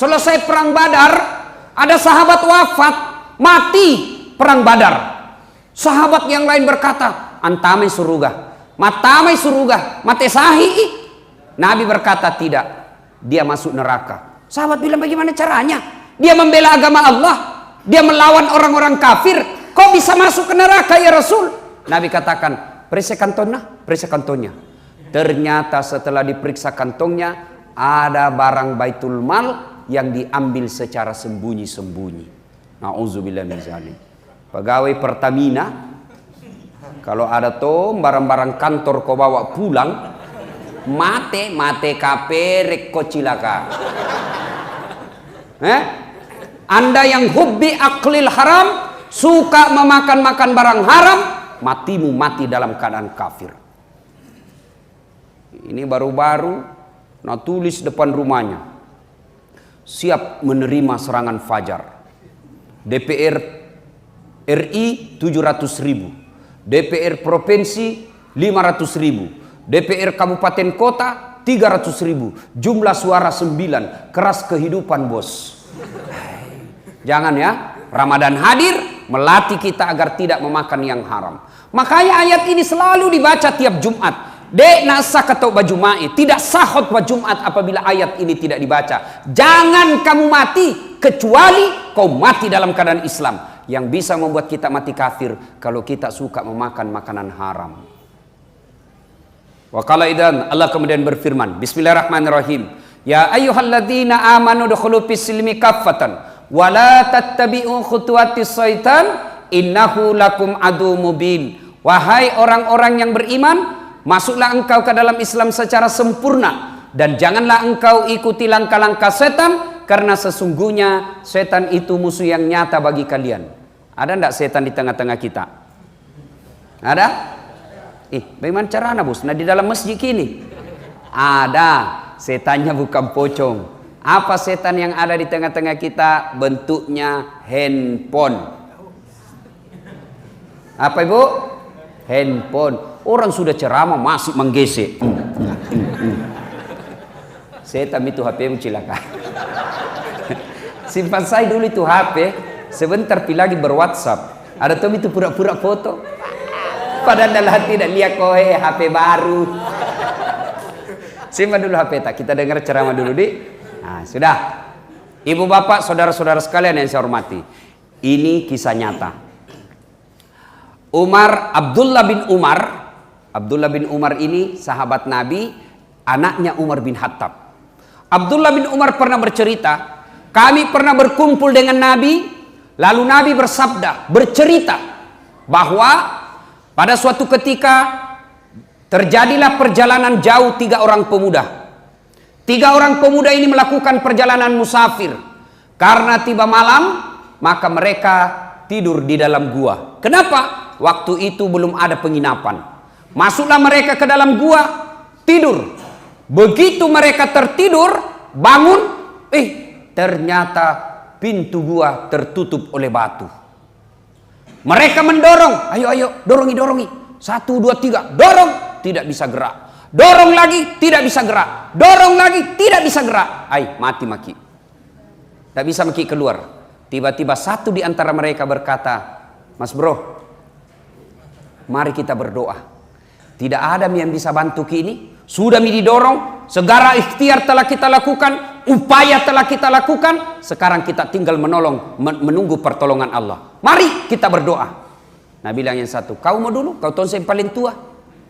selesai perang Badar, ada sahabat wafat, mati perang Badar. Sahabat yang lain berkata, antamai surga, matamai surga, mate sahi. Nabi berkata tidak, dia masuk neraka. Sahabat bilang, bagaimana caranya? Dia membela agama Allah, dia melawan orang-orang kafir, kok bisa masuk ke neraka ya Rasul? Nabi katakan, periksa kantongnya. Ternyata setelah diperiksa kantongnya, ada barang Baitul Mal yang diambil secara sembunyi-sembunyi. Nauzubillah min zalik. Pegawai Pertamina, kalau ada tuh barang-barang kantor kau bawa pulang, mate kaperek kau cilaka. Anda yang hubbi aklil haram, suka memakan barang haram, matimu mati dalam keadaan kafir. Ini baru-baru, nah tulis depan rumahnya, siap menerima serangan fajar. DPR RI 700.000, DPR Provinsi 500.000, DPR Kabupaten Kota 300.000, jumlah suara 9, keras kehidupan bos. Jangan ya, Ramadan hadir melatih kita agar tidak memakan yang haram. Makanya ayat ini selalu dibaca tiap Jumat. Dek nasa ketok baju mai, tidak sah khutbah Jumat apabila ayat ini tidak dibaca. Jangan kamu mati kecuali kau mati dalam keadaan Islam. Yang bisa membuat kita mati kafir kalau kita suka memakan makanan haram. Wa qala idzan, Allah kemudian berfirman, bismillahirrahmanirrahim, ya ayyuhalladzina amanu dukhulu fis-silmi kaffatan wa la tattabi'u khutuwatis syaitan innahu lakum adu mubin. Wahai orang-orang yang beriman, masuklah engkau ke dalam Islam secara sempurna dan janganlah engkau ikuti langkah-langkah setan, karena sesungguhnya setan itu musuh yang nyata bagi kalian. Ada enggak setan di tengah-tengah kita? Ada? Bagaimana caranya bos? Nah di dalam masjid kini ada, setannya bukan pocong. Apa setan yang ada di tengah-tengah kita? Bentuknya handphone. Apa ibu? Handphone. Orang sudah ceramah masih menggesek. Setan itu HP cilaka. Simpan saya dulu itu HP. Sebentar pi lagi berWhatsApp. Ada tuh itu pura-pura foto. Padahal dalam hati tidak lihat kok HP baru. Simpan dulu HP tak. Kita dengar ceramah dulu di. Nah sudah. Ibu bapak saudara-saudara sekalian yang saya hormati. Ini kisah nyata. Abdullah bin Umar ini sahabat Nabi, anaknya Umar bin Khattab. Abdullah bin Umar pernah bercerita, kami pernah berkumpul dengan Nabi, lalu Nabi bercerita bahwa pada suatu ketika terjadilah perjalanan jauh 3 orang pemuda. 3 orang pemuda ini melakukan perjalanan musafir. Karena tiba malam, maka mereka tidur di dalam gua. Kenapa? Waktu itu belum ada penginapan. Masuklah mereka ke dalam gua, tidur. Begitu mereka tertidur, bangun, ternyata pintu gua tertutup oleh batu. Mereka mendorong, ayo, dorongi. 1, 2, 3, dorong, tidak bisa gerak. Dorong lagi, tidak bisa gerak. Dorong lagi, tidak bisa gerak. Mati maki. Tak bisa maki keluar. Tiba-tiba satu di antara mereka berkata, Mas bro, mari kita berdoa. Tidak ada yang bisa bantu kini. Sudah didorong, segala ikhtiar telah kita lakukan, upaya telah kita lakukan. Sekarang kita tinggal menunggu pertolongan Allah. Mari kita berdoa. Nah bilang yang satu, kau mau dulu, kau tahu yang paling tua.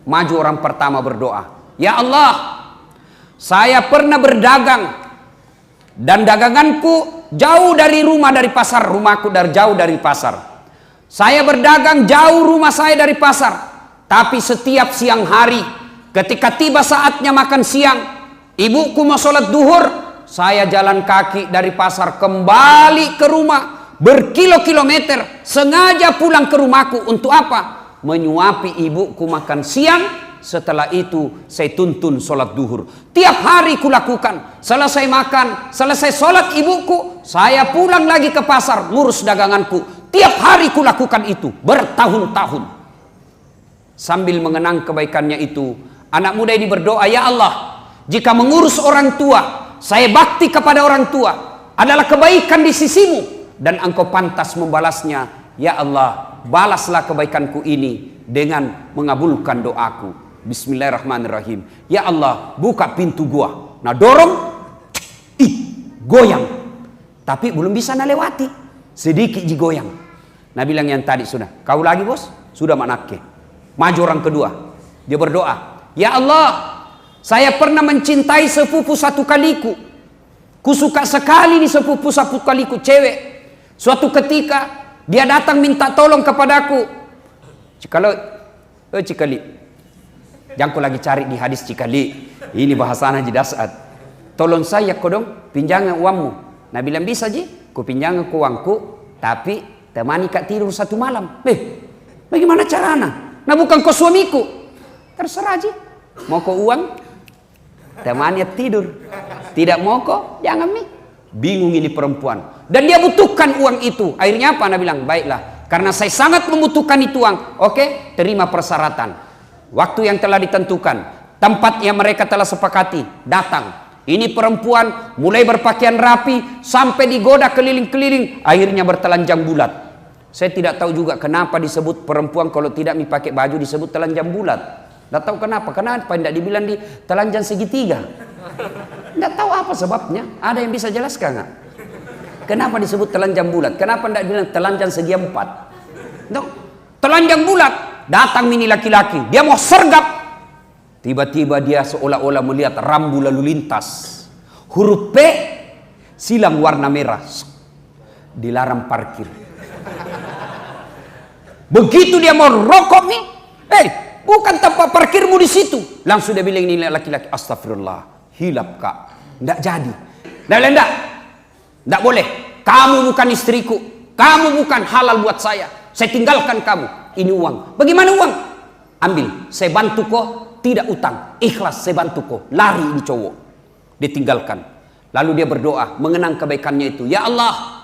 Maju orang pertama berdoa. Ya Allah, saya pernah berdagang dan daganganku jauh dari rumah, dari pasar. Rumahku jauh dari pasar. Saya berdagang jauh rumah saya dari pasar. Tapi setiap siang hari, ketika tiba saatnya makan siang, ibuku mau sholat duhur, saya jalan kaki dari pasar kembali ke rumah, berkilo-kilometer, sengaja pulang ke rumahku. Untuk apa? Menyuapi ibuku makan siang. Setelah itu saya tuntun sholat duhur. Tiap hari kulakukan. Selesai makan, selesai sholat ibuku, saya pulang lagi ke pasar, ngurus daganganku. Tiap hari kulakukan itu, bertahun-tahun. Sambil mengenang kebaikannya itu, anak muda ini berdoa, ya Allah, jika mengurus orang tua, saya bakti kepada orang tua, adalah kebaikan di sisimu dan engkau pantas membalasnya. Ya Allah, balaslah kebaikanku ini dengan mengabulkan doaku. Bismillahirrahmanirrahim. Ya Allah, buka pintu gua. Nah, dorong, goyang. Tapi belum bisa lewati. Sedikit digoyang. Nah, bilang yang tadi sudah. Kau lagi bos? Sudah manake. Maju orang kedua. Dia berdoa. Ya Allah, saya pernah mencintai sepupu satu kaliku. Kusuka sekali di sepupu satu kaliku cewek. Suatu ketika dia datang minta tolong kepadaku. Cikali. Jangan kau lagi cari di hadis cikali. Ini bahasanya jedasat. Tolong saya kodong pinjangan uangmu. Nah, bilang bisa ji. Ku pinjangan ku uangku. Tapi temani kak tidur satu malam. Bagaimana caranya? Nah, bukan kau suamiku. Terserah ji. Mau kau uang? Temani tidur. Tidak mau kau? Jangan mi. Bingung ini perempuan. Dan dia butuhkan uang itu. Akhirnya apa? Nah, bilang baiklah. Karena saya sangat membutuhkan itu uang. Oke, terima persyaratan. Waktu yang telah ditentukan. Tempat yang mereka telah sepakati. Datang. Ini perempuan mulai berpakaian rapi. Sampai digoda keliling-keliling. Akhirnya bertelanjang bulat. Saya tidak tahu juga kenapa disebut perempuan kalau tidak pakai baju disebut telanjang bulat. Tidak tahu kenapa. Kenapa tidak dibilang di telanjang segitiga? Tidak tahu apa sebabnya. Ada yang bisa jelaskan nggak? Kenapa disebut telanjang bulat? Kenapa tidak bilang telanjang segi empat? No. Telanjang bulat. Datang mini laki-laki. Dia mau sergap. Tiba-tiba dia seolah-olah melihat rambu lalu lintas. Huruf P silang warna merah. Dilarang parkir. Begitu dia mau rokok nih. Bukan tempat parkirmu di situ. Langsung dia bilang ini laki-laki. Astagfirullah. Hilap kak. Tidak jadi. Tidak boleh. Kamu bukan istriku. Kamu bukan halal buat saya. Saya tinggalkan kamu. Ini uang. Bagaimana uang? Ambil. Saya bantu kok. Tidak utang. Ikhlas saya bantu kok. Lari ini cowok. Ditinggalkan. Lalu dia berdoa. Mengenang kebaikannya itu. Ya Allah.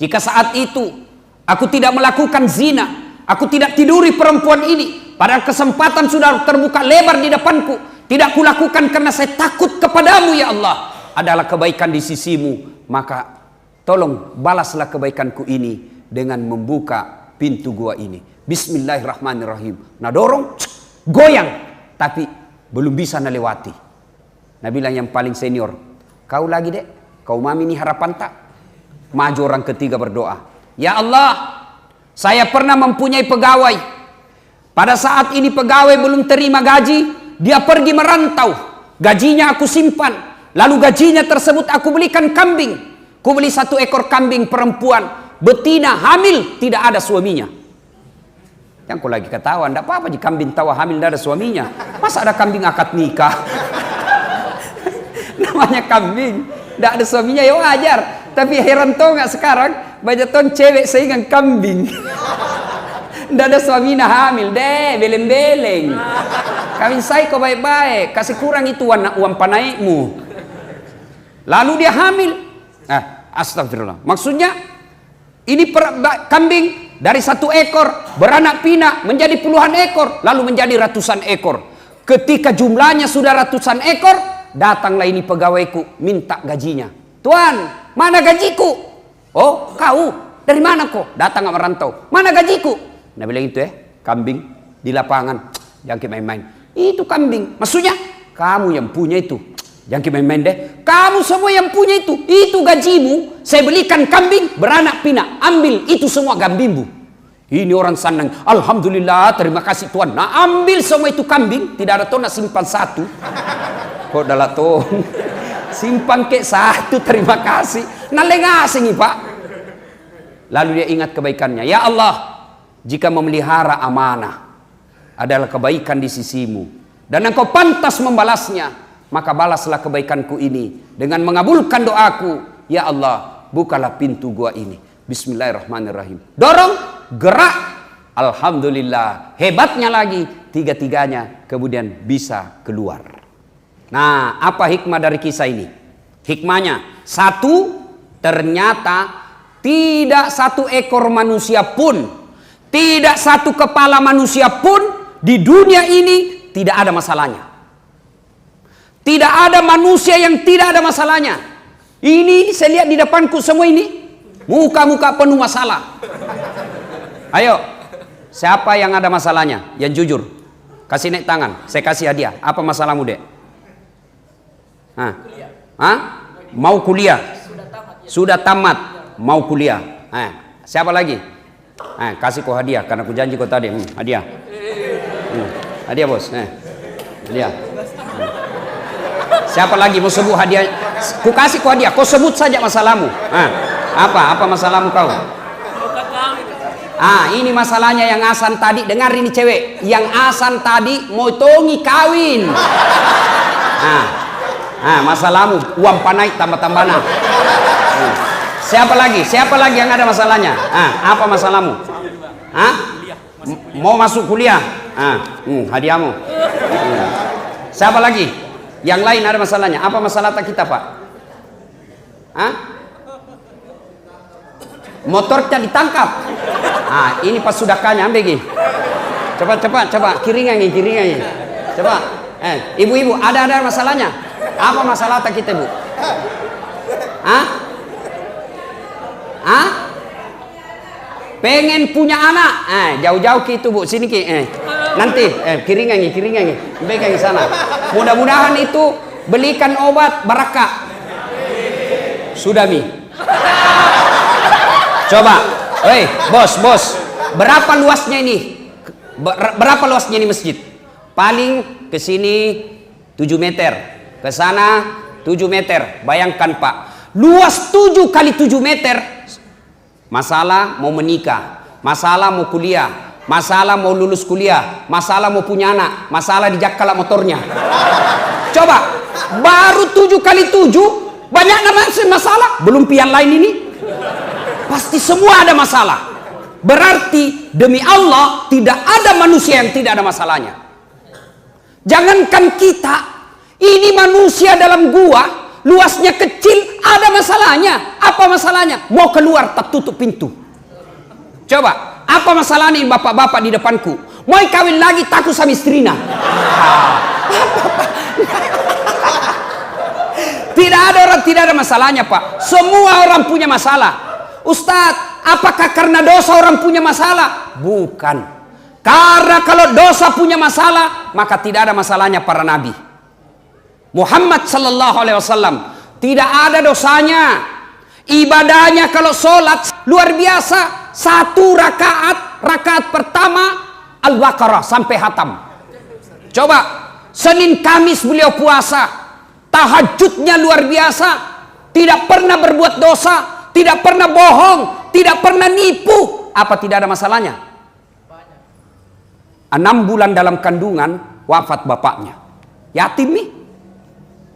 Jika saat itu. Aku tidak melakukan zina. Aku tidak tiduri perempuan ini. Padahal kesempatan sudah terbuka lebar di depanku. Tidak kulakukan karena saya takut kepadamu ya Allah. Adalah kebaikan di sisimu. Maka tolong balaslah kebaikanku ini dengan membuka pintu gua ini. Bismillahirrahmanirrahim. Nah dorong, goyang. Tapi belum bisa lewati. Nah bilang yang paling senior. Kau lagi dek. Kau mami ini harapan tak? Maju orang ketiga berdoa. Ya Allah. Saya pernah mempunyai pegawai. Pada saat ini pegawai belum terima gaji. Dia pergi merantau. Gajinya aku simpan. Lalu gajinya tersebut aku belikan kambing. Ku beli 1 ekor kambing perempuan. Betina hamil. Tidak ada suaminya. Yang aku lagi ketawa. Tidak apa-apa di kambing tawa hamil tidak ada suaminya. Masa ada kambing akad nikah? Namanya kambing. Tidak ada suaminya ya wajar. Tapi heran tau gak sekarang. Banyak ton cewek sehingga kambing. Tidak ada suaminya hamil. Beleng-beleng. Kawin saya kok baik-baik. Kasih kurang itu uang panaikmu. Lalu dia hamil. Astagfirullah. Maksudnya ini kambing dari 1 ekor beranak pinak menjadi puluhan ekor. Lalu menjadi ratusan ekor. Ketika jumlahnya sudah ratusan ekor. Datanglah ini pegawaiku minta gajinya. Tuan, mana gajiku? Oh, kau dari mana kok? Datang merantau. Mana gajiku? Nah bilang itu kambing di lapangan. Jangan main-main. Itu kambing. Maksudnya kamu yang punya itu. Jangan main-main deh. Kamu semua yang punya itu. Itu gajimu. Saya belikan kambing beranak pinak. Ambil itu semua kambingmu. Ini orang senang. Alhamdulillah, terima kasih Tuhan. Nah ambil semua itu kambing. Tidak ada tuh nak simpan 1. Kok dalam tuh simpan ke 1. Terima kasih. Nah lengas ini pak. Lalu dia ingat kebaikannya. Ya Allah. Jika memelihara amanah adalah kebaikan di sisimu dan engkau pantas membalasnya, maka balaslah kebaikanku ini dengan mengabulkan doaku. Ya Allah, bukalah pintu gua ini. Bismillahirrahmanirrahim. Dorong, gerak. Alhamdulillah. Hebatnya lagi, 3-tiganya kemudian bisa keluar. Nah, apa hikmah dari kisah ini? Hikmahnya, 1, ternyata tidak 1 ekor manusia pun, tidak 1 kepala manusia pun di dunia ini tidak ada masalahnya. Tidak ada manusia yang tidak ada masalahnya. Ini saya lihat di depanku semua ini. Muka-muka penuh masalah. Ayo, siapa yang ada masalahnya? Yang jujur. Kasih naik tangan, saya kasih hadiah. Apa masalahmu, Dek? Hah? Hah? Mau kuliah? Sudah tamat. Mau kuliah. Siapa lagi? Kasih kau hadiah, karena aku janji kau tadi. Hadiah. Hadiah, bos. Hadiah. Siapa lagi mau sebut hadiah? Ku kasih kau hadiah. Kau sebut saja masalahmu. Apa masalahmu kau? Ini masalahnya yang Asan tadi. Dengar ini cewek. Yang Asan tadi mau tongi kawin. Masalahmu uang panai tambah-tambah. Siapa lagi? Siapa lagi yang ada masalahnya? Apa masalahmu? Mau masuk kuliah? Hadiahmu. Siapa lagi? Yang lain ada masalahnya. Apa masalah kita, Pak? Motornya ditangkap. Ini pas sudahkanya, ambil gini. Coba, kiringan. Coba. Ibu-ibu, ada masalahnya. Apa masalah kita, Bu? Pengen punya anak. Jauh-jauh gitu, Bu. Sini ki. Nanti kiringan. Pegang di sana. Mudah-mudahan itu belikan obat barakah. Sudah mi. Coba, bos, berapa luasnya ini? Berapa luasnya ini masjid? Paling ke sini 7 meter, ke sana 7 meter. Bayangkan, Pak, luas 7 kali 7 meter. Masalah mau menikah, masalah mau kuliah, masalah mau lulus kuliah, masalah mau punya anak, masalah dijakal motornya. Coba, baru 7 kali 7, banyak namanya masalah. Belum pian lain ini. Pasti semua ada masalah. Berarti demi Allah tidak ada manusia yang tidak ada masalahnya. Jangankan kita, ini manusia dalam gua, luasnya kecil, ada masalahnya. Apa masalahnya? Mau keluar tak tutup pintu. Coba, apa masalah nih bapak-bapak di depanku? Mau kawin lagi takut sama istrina. Tidak ada orang tidak ada masalahnya, Pak. Semua orang punya masalah. Ustadz, apakah karena dosa orang punya masalah? Bukan. Karena kalau dosa punya masalah, maka tidak ada masalahnya para nabi. Muhammad sallallahu alaihi wasallam tidak ada dosanya. Ibadahnya kalau sholat luar biasa. 1 rakaat pertama Al-Baqarah sampai hatam. Coba, Senin Kamis beliau puasa. Tahajudnya luar biasa. Tidak pernah berbuat dosa. Tidak pernah bohong, tidak pernah nipu. Apa tidak ada masalahnya? 6 bulan dalam kandungan, wafat bapaknya. Yatim nih.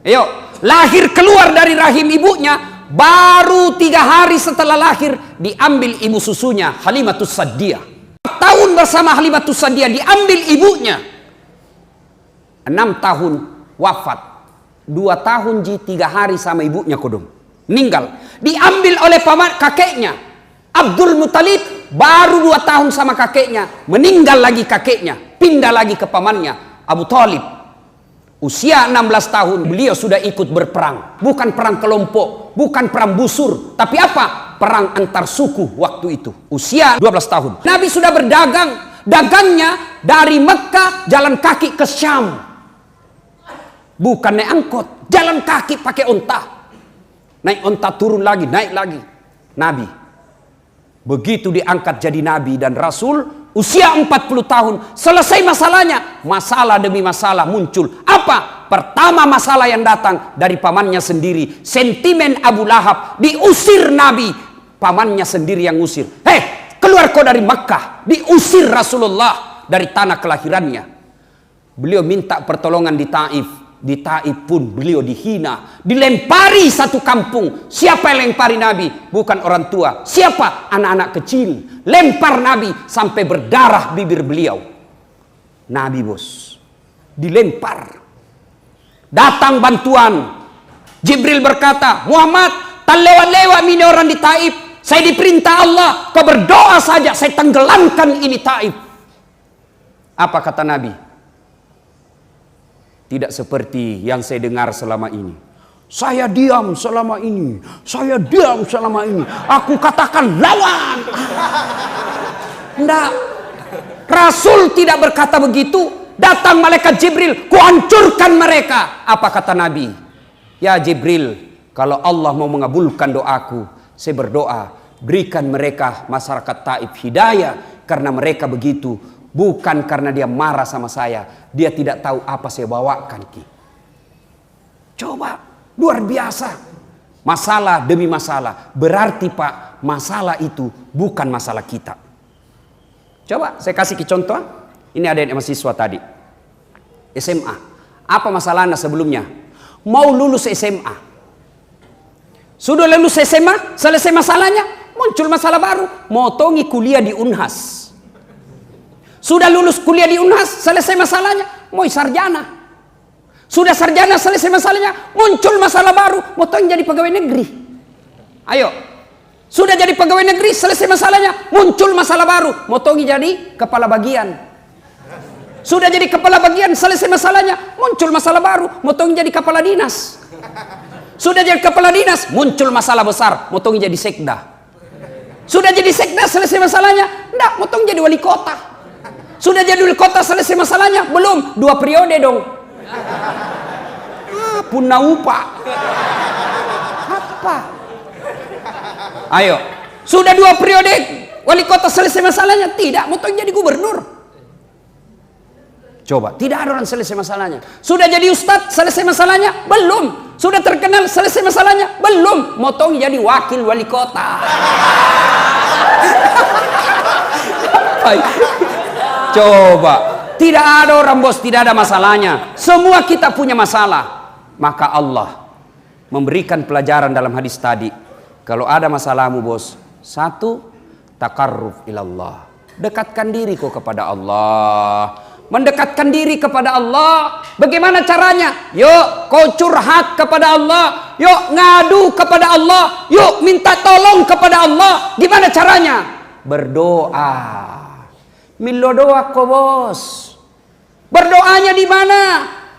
Ayo, lahir keluar dari rahim ibunya, baru 3 hari setelah lahir, diambil ibu susunya, Halimatus Sa'diyah. Tahun bersama Halimatus Sa'diyah, diambil ibunya. 6 tahun, wafat. 2 tahun 3 hari sama ibunya kodong. Meninggal, diambil oleh paman kakeknya Abdul Muttalib, baru 2 tahun sama kakeknya, meninggal lagi kakeknya, pindah lagi ke pamannya Abu Talib. Usia 16 tahun beliau sudah ikut berperang, bukan perang kelompok, bukan perang busur, tapi apa? Perang antar suku waktu itu. Usia 12 tahun. Nabi sudah berdagang, dagangnya dari Mekah jalan kaki ke Syam, bukan naik angkot, jalan kaki pakai unta. Naik unta turun lagi, naik lagi. Nabi. Begitu diangkat jadi Nabi dan Rasul, usia 40 tahun, selesai masalahnya. Masalah demi masalah muncul. Apa? Pertama masalah yang datang dari pamannya sendiri. Sentimen Abu Lahab, diusir Nabi. Pamannya sendiri yang usir. Keluar kau dari Makkah. Diusir Rasulullah dari tanah kelahirannya. Beliau minta pertolongan di Taif. Di Taif pun beliau dihina, dilempari satu kampung. Siapa yang lempari Nabi? Bukan orang tua. Siapa? Anak-anak kecil. Lempar Nabi sampai berdarah bibir beliau. Nabi, bos, dilempar. Datang bantuan. Jibril berkata, Muhammad, tak lewat-lewat ini orang di Taif. Saya diperintah Allah, kau berdoa saja, saya tenggelamkan ini Taif. Apa kata Nabi? Tidak seperti yang saya dengar selama ini. Saya diam selama ini. Saya diam selama ini. Aku katakan lawan. Enggak. Rasul tidak berkata begitu. Datang malaikat Jibril, kuhancurkan mereka. Apa kata Nabi? Ya Jibril, kalau Allah mau mengabulkan doaku, saya berdoa, berikan mereka masyarakat Taif hidayah. Karena mereka begitu. Bukan karena dia marah sama saya. Dia tidak tahu apa saya bawakan, Ki. Coba. Luar biasa. Masalah demi masalah. Berarti Pak, masalah itu bukan masalah kita. Coba saya kasih contoh. Ini ada yang mahasiswa tadi. SMA. Apa masalahnya sebelumnya? Mau lulus SMA. Sudah lulus SMA, selesai masalahnya, muncul masalah baru. Mau tongi kuliah di Unhas. Sudah lulus kuliah di Unhas, selesai masalahnya, mau sarjana. Sudah sarjana, selesai masalahnya, muncul masalah baru, mau jadi pegawai negeri. Ayo. Sudah jadi pegawai negeri, selesai masalahnya, muncul masalah baru, mau jadi kepala bagian. Sudah jadi kepala bagian, selesai masalahnya, muncul masalah baru, mau jadi kepala dinas. Sudah jadi kepala dinas, muncul masalah besar, mau jadi sekda. Sudah jadi sekda, selesai masalahnya, enggak, mau jadi wali kota. Sudah jadi wali kota, selesai masalahnya, belum, 2 periode dong. Punna upah. Apa? Ayo. Sudah 2 periode wali kota, selesai masalahnya, tidak, mau jadi gubernur. Coba, tidak ada orang selesai masalahnya. Sudah jadi ustadz, selesai masalahnya, belum. Sudah terkenal, selesai masalahnya, belum. Mau jadi wakil wali kota. Coba. Tidak ada orang bos, tidak ada masalahnya. Semua kita punya masalah. Maka Allah memberikan pelajaran dalam hadis tadi. Kalau ada masalahmu bos, 1, takarruf ilallah. Dekatkan diri kau kepada Allah. Mendekatkan diri kepada Allah. Bagaimana caranya? Yuk kau curhat kepada Allah. Yuk ngadu kepada Allah. Yuk minta tolong kepada Allah. Gimana caranya? Berdoa. Milo doa kau bos. Berdoanya di mana?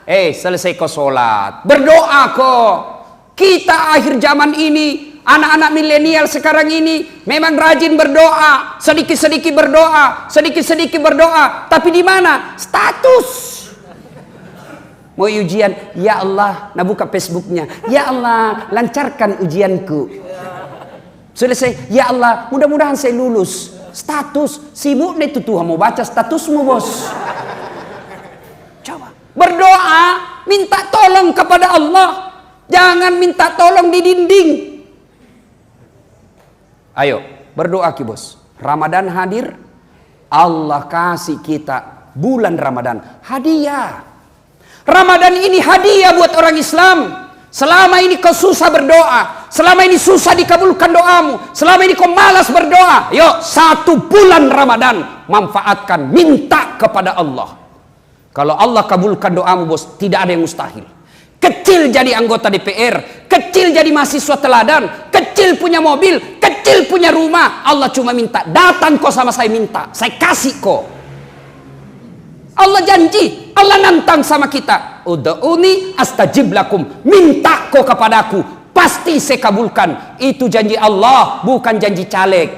Selesai kau sholat. Berdoa kau. Kita akhir zaman ini, anak-anak milenial sekarang ini memang rajin berdoa, sedikit-sedikit berdoa, sedikit-sedikit berdoa. Tapi di mana? Status. Mau ujian, ya Allah, nah buka Facebooknya. Ya Allah, lancarkan ujianku. Selesai, ya Allah, mudah-mudahan saya lulus. Status, sibuk deh tuh Tuhan mau baca statusmu bos. Coba berdoa, minta tolong kepada Allah. Jangan minta tolong di dinding. Ayo berdoa ki bos. Ramadan hadir, Allah kasih kita bulan Ramadan hadiah. Ramadan ini hadiah buat orang Islam. Selama ini kau susah berdoa, selama ini susah dikabulkan doamu, selama ini kau malas berdoa, yuk 1 bulan Ramadan manfaatkan, minta kepada Allah. Kalau Allah kabulkan doamu bos, tidak ada yang mustahil. Kecil jadi anggota DPR, kecil jadi mahasiswa teladan, kecil punya mobil, kecil punya rumah, Allah cuma minta, datang kau sama saya minta, saya kasih kau. Allah janji, Allah nantang sama kita. Ud'uni astajib lakum. Minta kau kepadaku, pasti saya kabulkan. Itu janji Allah, bukan janji caleg.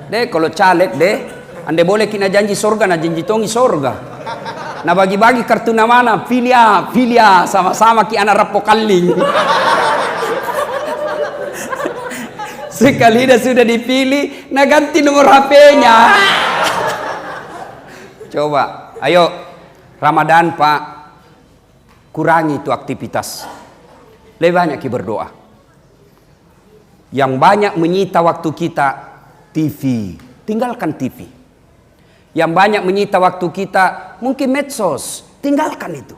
Deh, kalau caleg deh, anda boleh kena janji sorga, nah janji tongi sorga. Nah bagi-bagi kartu nama mana, filia, sama-sama ki anak rapo kaling. Sekali dah sudah dipilih, nah ganti nomor HP-nya. Coba, ayo Ramadan Pak, kurangi itu aktivitas. Lebih banyak kita berdoa. Yang banyak menyita waktu kita TV, tinggalkan TV. Yang banyak menyita waktu kita mungkin medsos, tinggalkan itu.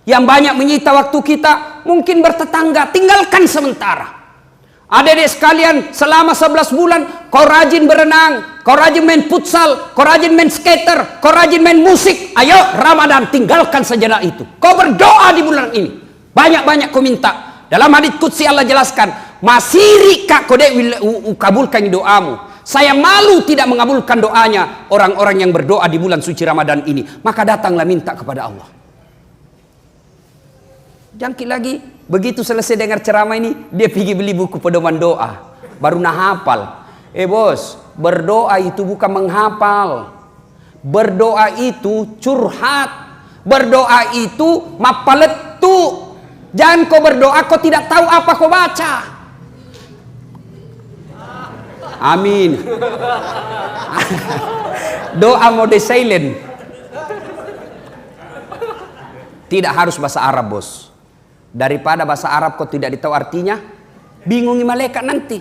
Yang banyak menyita waktu kita mungkin bertetangga, tinggalkan sementara. Adik-adik sekalian, selama 11 bulan kau rajin berenang, kau rajin main futsal, kau rajin main skater, kau rajin main musik. Ayo Ramadan, tinggalkan sejenak itu. Kau berdoa di bulan ini. Banyak-banyak kau minta. Dalam hadits qudsi Allah jelaskan, masiri kak kau kabulkan doamu. Saya malu tidak mengabulkan doanya orang-orang yang berdoa di bulan suci Ramadan ini. Maka datanglah minta kepada Allah. Jangkit lagi. Begitu selesai dengar ceramah ini, dia pergi beli buku pedoman doa. Baru hafal. Bos, berdoa itu bukan menghafal. Berdoa itu curhat. Berdoa itu mapaletu. Jangan kau berdoa kau tidak tahu apa kau baca. Amin. Doa mode silent. Tidak harus bahasa Arab, bos. Daripada bahasa Arab kau tidak tahu artinya, bingungi malaikat nanti.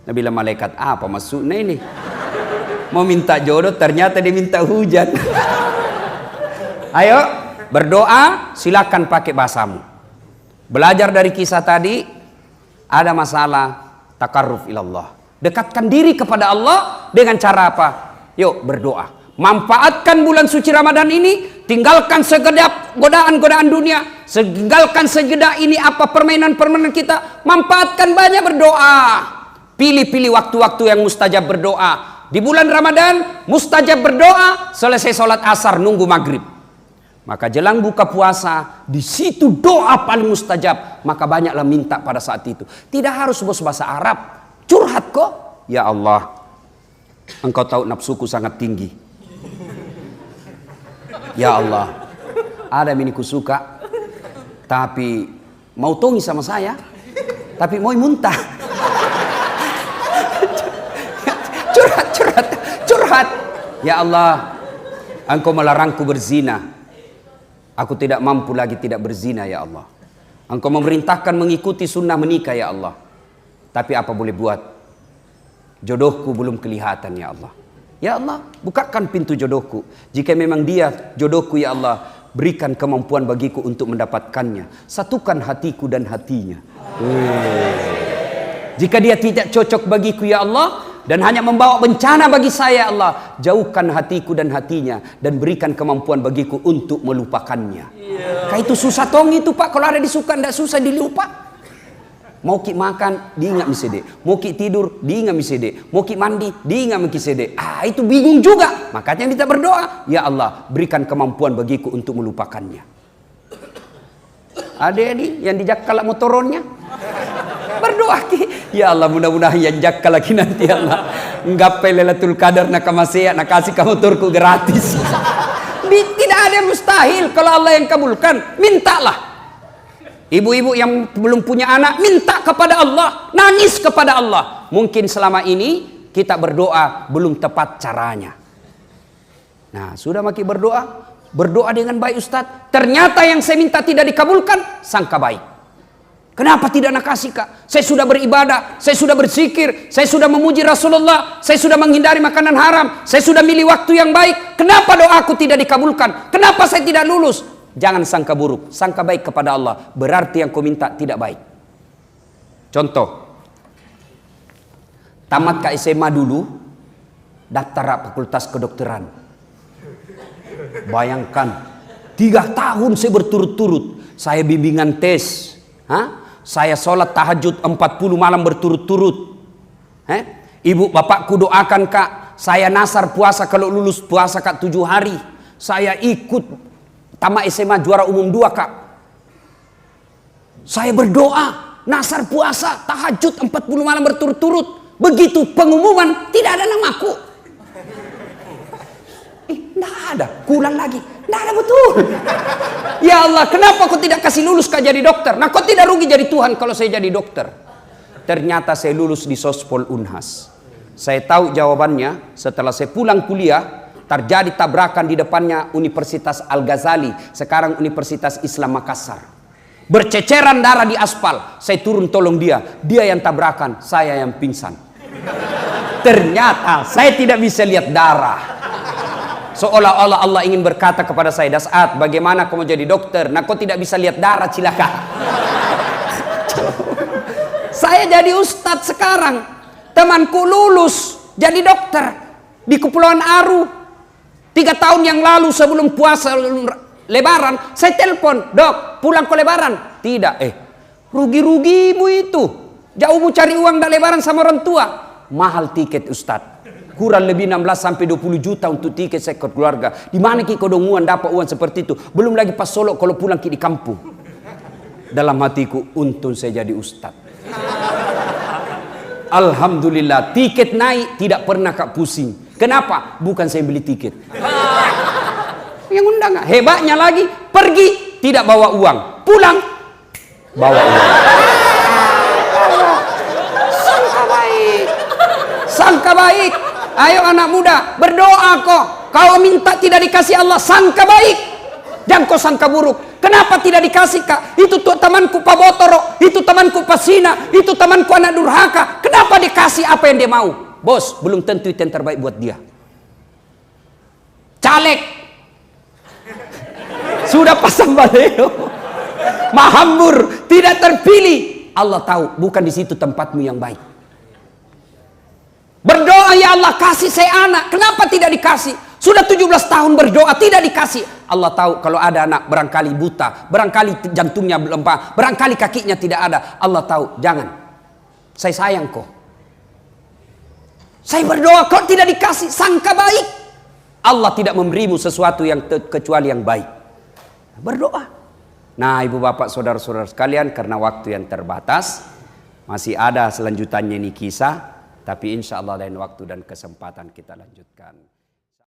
Nah, bilang malaikat apa maksudnya ini? Mau minta jodoh ternyata dia minta hujan. Ayo berdoa, silakan pakai bahasamu. Belajar dari kisah tadi, ada masalah takarruf ilallah. Dekatkan diri kepada Allah dengan cara apa? Yuk berdoa. Manfaatkan bulan suci Ramadan ini, tinggalkan segedap godaan-godaan dunia, tinggalkan segedap ini apa permainan-permainan kita, manfaatkan banyak berdoa. Pilih-pilih waktu-waktu yang mustajab berdoa. Di bulan Ramadan mustajab berdoa, selesai sholat asar nunggu maghrib. Maka jelang buka puasa, di situ doa paling mustajab. Maka banyaklah minta pada saat itu. Tidak harus bos bahasa Arab, curhat kok. Ya Allah, engkau tahu nafsuku sangat tinggi. Ya Allah, ada yang ku suka, tapi mau tongi sama saya, tapi mau muntah. Curhat. Ya Allah, engkau melarangku berzina. Aku tidak mampu lagi tidak berzina, ya Allah. Engkau memerintahkan mengikuti sunnah menikah, ya Allah. Tapi apa boleh buat? Jodohku belum kelihatan, ya Allah. Ya Allah, bukakan pintu jodohku. Jika memang dia jodohku, ya Allah, berikan kemampuan bagiku untuk mendapatkannya. Satukan hatiku dan hatinya. Jika dia tidak cocok bagiku, ya Allah, dan hanya membawa bencana bagi saya, ya Allah, jauhkan hatiku dan hatinya, dan berikan kemampuan bagiku untuk melupakannya. Kayak itu susah tong itu Pak, kalau ada disuka tidak susah dilupa. Mau ki makan, diingat misede. Mau ki tidur, diingat misede. Mau ki mandi, diingat misede. Itu bingung juga. Makanya kita berdoa, ya Allah, berikan kemampuan bagiku untuk melupakannya. Ada yang dijakkal motoronnya. Berdoa ki, ya Allah, mudah-mudahan yang jakkal lagi nanti, ya Allah. Nggapai Lailatul Qadar nak masih nak kasih ke motorku gratis. Tidak ada yang mustahil kalau Allah yang kabulkan. Mintalah. Ibu-ibu yang belum punya anak, minta kepada Allah, nangis kepada Allah. Mungkin selama ini kita berdoa belum tepat caranya. Nah, sudah makin berdoa dengan baik Ustadz. Ternyata yang saya minta tidak dikabulkan, sangka baik. Kenapa tidak nak kasih Kak? Saya sudah beribadah, saya sudah berzikir, saya sudah memuji Rasulullah, saya sudah menghindari makanan haram, saya sudah milih waktu yang baik. Kenapa doaku tidak dikabulkan? Kenapa saya tidak lulus? Jangan sangka buruk, sangka baik kepada Allah. Berarti yang kau minta tidak baik. Contoh, tamat ke SMA dulu, daftar fakultas kedokteran. Bayangkan, 3 tahun saya berturut-turut. Saya bimbingan tes, saya sholat tahajud 40 malam berturut-turut. Ibu bapakku doakan Kak, saya nasar puasa kalau lulus puasa Kak 7 hari. Saya ikut tamat SMA juara umum 2 Kak. Saya berdoa, nasar puasa, tahajud 40 malam berturut-turut. Begitu pengumuman, tidak ada namaku. Tidak ada, kulang lagi. Tidak ada betul. Ya Allah, kenapa kau tidak kasih lulus Kak jadi dokter? Nah kau tidak rugi jadi Tuhan kalau saya jadi dokter. Ternyata saya lulus di Sospol Unhas. Saya tahu jawabannya setelah saya pulang kuliah. Terjadi tabrakan di depannya Universitas Al-Ghazali, sekarang Universitas Islam Makassar. Berceceran darah di aspal. Saya turun tolong dia yang tabrakan, saya yang pingsan. Ternyata saya tidak bisa lihat darah. Seolah-olah Allah ingin berkata kepada saya, Das'at, bagaimana kamu jadi dokter? Nah kau tidak bisa lihat darah, cilaka. Saya jadi ustadz sekarang. Temanku lulus jadi dokter di Kepulauan Aru. 3 tahun yang lalu sebelum puasa Lebaran, saya telepon, Dok, pulang ke Lebaran. Tidak, rugi-rugimu itu. Jauhmu cari uang dak Lebaran sama orang tua. Mahal tiket Ustadz. Kurang lebih 16 sampai 20 juta untuk tiket saya ke keluarga. Di mana ki kodonguan dapat uang seperti itu? Belum lagi pas Solo kalau pulang ki di kampung. Dalam hatiku, untung saya jadi ustaz. Alhamdulillah, tiket naik tidak pernah Kak pusing. Kenapa? Bukan saya beli tiket. Yang undang nggak? Hebatnya lagi, pergi tidak bawa uang, pulang bawa uang. Sangka baik, sangka baik. Ayo anak muda, berdoa kok. Kau minta tidak dikasih Allah, sangka baik. Jangan kau sangka buruk. Kenapa tidak dikasih Kak? Itu tuh temanku Pak Botoro, itu temanku Pak Sina, itu temanku anak durhaka. Kenapa dikasih apa yang dia mau? Bos, belum tentu itu yang terbaik buat dia. Caleg sudah pasang baleo, mahambur, tidak terpilih. Allah tahu bukan di situ tempatmu yang baik. Berdoa, ya Allah kasih saya anak. Kenapa tidak dikasih? Sudah 17 tahun berdoa tidak dikasih. Allah tahu kalau ada anak barangkali buta, barangkali jantungnya lemah, barangkali kakinya tidak ada. Allah tahu, jangan. Saya sayang kok. Saya berdoa kok tidak dikasih, sangka baik. Allah tidak memberimu sesuatu yang kecuali yang baik. Berdoa. Nah, ibu bapak saudara-saudara sekalian, karena waktu yang terbatas, masih ada selanjutannya ini kisah, tapi insya Allah lain waktu dan kesempatan kita lanjutkan.